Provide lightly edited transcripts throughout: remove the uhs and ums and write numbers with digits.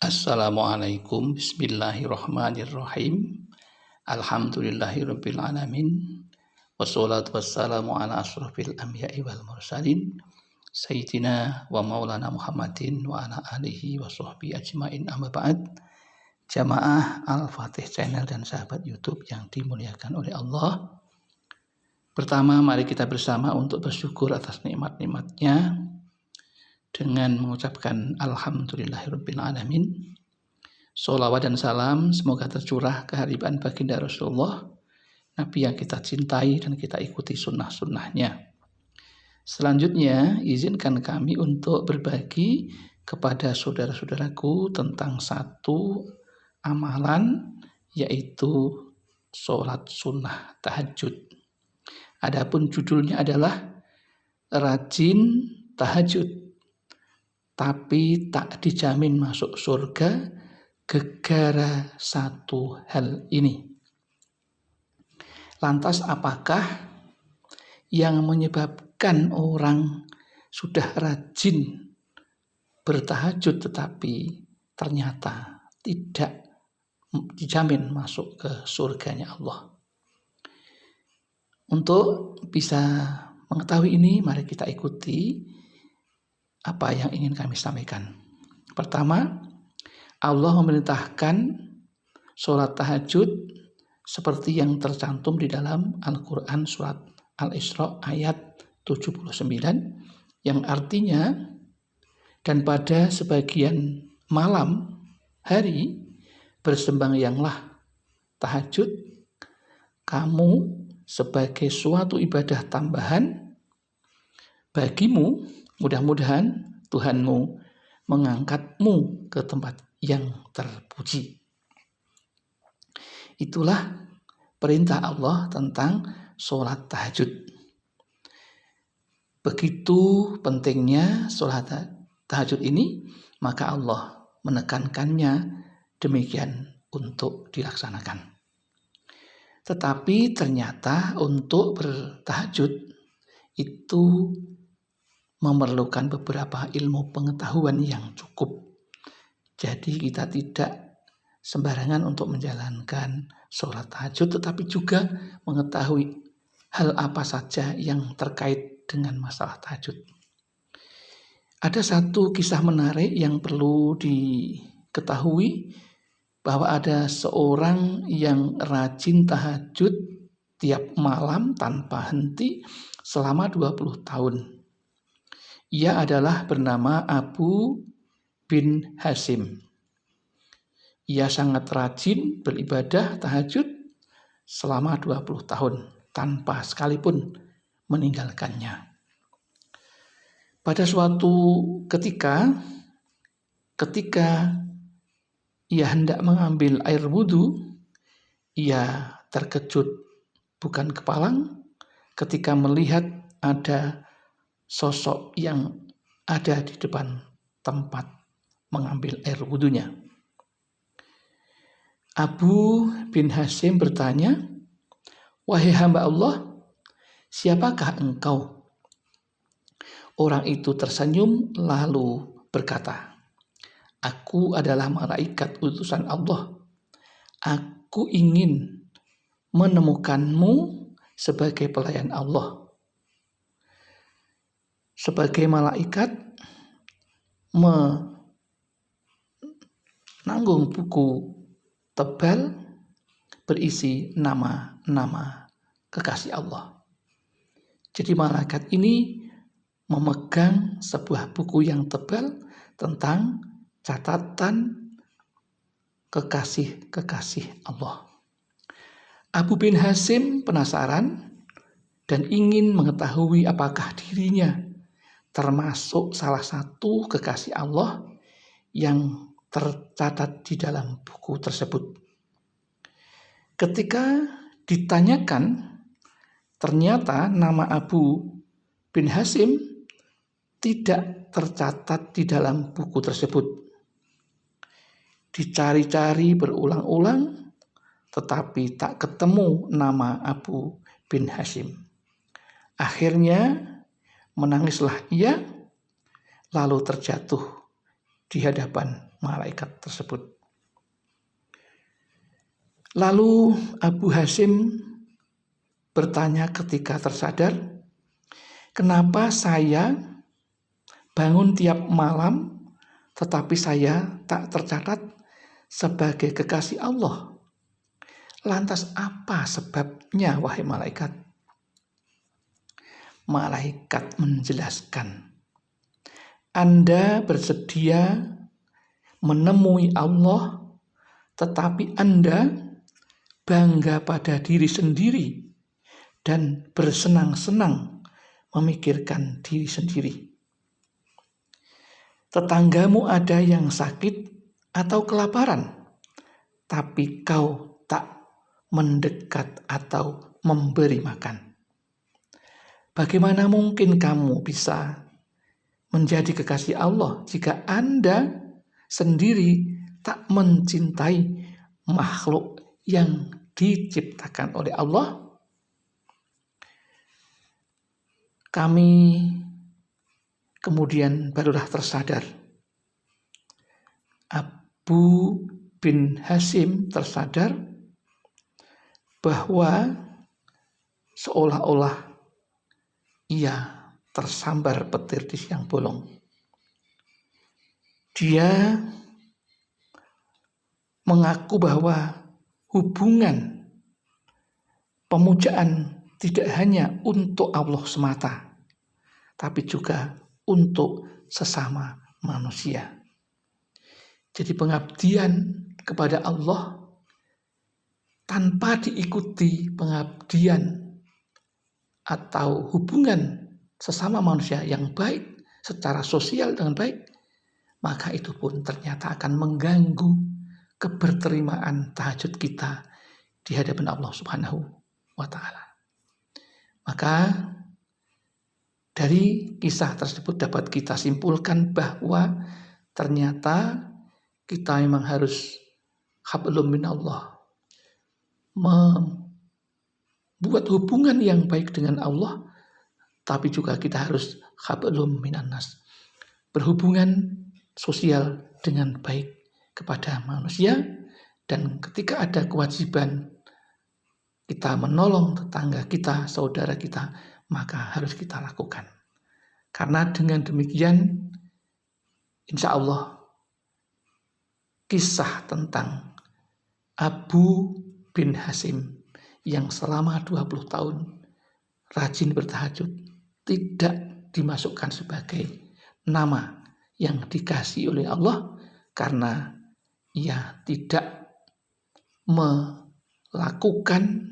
Assalamualaikum, bismillahirrahmanirrahim. Alhamdulillahirabbil alamin. Wassalatu wassalamu ala asrofil anbiya'i wal mursalin Sayyidina wa maulana Muhammadin wa ala alihi wa sahbihi ajmain, amma ba'd. Jamaah Al-Fatih Channel dan sahabat YouTube yang dimuliakan oleh Allah. Pertama, mari kita bersama untuk bersyukur atas nikmat-nikmatnya dengan mengucapkan Alhamdulillahirabbil alamin. Sholawat dan salam semoga tercurah kehadiran baginda Rasulullah, Nabi yang kita cintai dan kita ikuti sunnah-sunnahnya. Selanjutnya, izinkan kami untuk berbagi kepada saudara-saudaraku tentang satu amalan, yaitu sholat sunnah tahajud. Adapun judulnya adalah rajin tahajud, tapi tak dijamin masuk surga gegara satu hal ini. Lantas apakah yang menyebabkan orang sudah rajin bertahajud tetapi ternyata tidak dijamin masuk ke surganya Allah? Untuk bisa mengetahui ini, mari kita ikuti apa yang ingin kami sampaikan. Pertama, Allah memerintahkan sholat tahajud seperti yang tercantum di dalam Al-Quran surat Al-Isra ayat 79, yang artinya, dan pada sebagian malam hari bersembahyanglah tahajud kamu sebagai suatu ibadah tambahan bagimu. Mudah-mudahan Tuhanmu mengangkatmu ke tempat yang terpuji. Itulah perintah Allah tentang sholat tahajud. Begitu pentingnya sholat tahajud ini, maka Allah menekankannya demikian untuk dilaksanakan. Tetapi ternyata untuk bertahajud itu memerlukan beberapa ilmu pengetahuan yang cukup. Jadi kita tidak sembarangan untuk menjalankan sholat tahajud, tetapi juga mengetahui hal apa saja yang terkait dengan masalah tahajud. Ada satu kisah menarik yang perlu diketahui, bahwa ada seorang yang rajin tahajud tiap malam tanpa henti selama 20 tahun. Ia adalah bernama Abu bin Hasim. Ia sangat rajin beribadah tahajud selama 20 tahun tanpa sekalipun meninggalkannya. Pada suatu ketika ia hendak mengambil air wudhu, ia terkejut bukan kepalang ketika melihat ada sosok yang ada di depan tempat mengambil air wudhunya. Abu bin Hasim bertanya, "Wahai hamba Allah, siapakah engkau?" Orang itu tersenyum lalu berkata, "Aku adalah malaikat utusan Allah. Aku ingin menemukanmu sebagai pelayan Allah." Sebagai malaikat menanggung buku tebal berisi nama-nama kekasih Allah. Jadi malaikat ini memegang sebuah buku yang tebal tentang catatan kekasih-kekasih Allah. Abu bin Hasim penasaran dan ingin mengetahui apakah dirinya termasuk salah satu kekasih Allah yang tercatat di dalam buku tersebut. Ketika ditanyakan, ternyata nama Abu bin Hasim tidak tercatat di dalam buku tersebut. Dicari-cari berulang-ulang, tetapi tak ketemu nama Abu bin Hasim. Akhirnya menangislah ia, lalu terjatuh di hadapan malaikat tersebut. Lalu Abu Hasyim bertanya ketika tersadar, kenapa saya bangun tiap malam tetapi saya tak tercatat sebagai kekasih Allah? Lantas apa sebabnya, wahai malaikat? Malaikat menjelaskan, Anda bersedia menemui Allah, tetapi Anda bangga pada diri sendiri dan bersenang-senang memikirkan diri sendiri. Tetanggamu ada yang sakit atau kelaparan, tapi kau tak mendekat atau memberi makan. Bagaimana mungkin kamu bisa menjadi kekasih Allah jika Anda sendiri tak mencintai makhluk yang diciptakan oleh Allah? Kami kemudian barulah tersadar. Abu bin Hasyim tersadar bahwa seolah-olah ia tersambar petir di siang bolong. Dia mengaku bahwa hubungan pemujaan tidak hanya untuk Allah semata, tapi juga untuk sesama manusia. Jadi pengabdian kepada Allah tanpa diikuti pengabdian atau hubungan sesama manusia yang baik secara sosial dengan baik, maka itu pun ternyata akan mengganggu keberterimaan tahajud kita di hadapan Allah Subhanahu wa Ta'ala. Maka dari kisah tersebut dapat kita simpulkan bahwa ternyata kita memang harus hablum minallah, membuat hubungan yang baik dengan Allah, tapi juga kita harus hablum minannas, berhubungan sosial dengan baik kepada manusia, dan ketika ada kewajiban kita menolong tetangga kita, saudara kita, maka harus kita lakukan. Karena dengan demikian, insya Allah, kisah tentang Abu bin Hasyim yang selama 20 tahun rajin bertahajud tidak dimasukkan sebagai nama yang dikasihi oleh Allah, karena ia tidak melakukan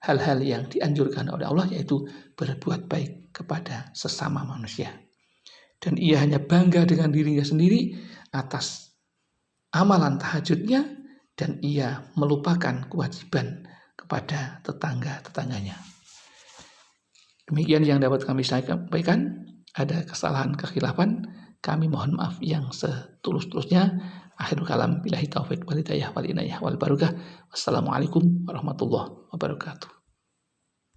hal-hal yang dianjurkan oleh Allah, yaitu berbuat baik kepada sesama manusia. Dan ia hanya bangga dengan dirinya sendiri atas amalan tahajudnya, dan ia melupakan kewajiban kepada tetangga-tetangganya. Demikian yang dapat kami sampaikan. Ada kesalahan kekhilafan, kami mohon maaf yang setulus-tulusnya. Akhirul kalam, billahi taufiq wal hidayah wal inayah wal barakah. Wassalamualaikum warahmatullahi wabarakatuh.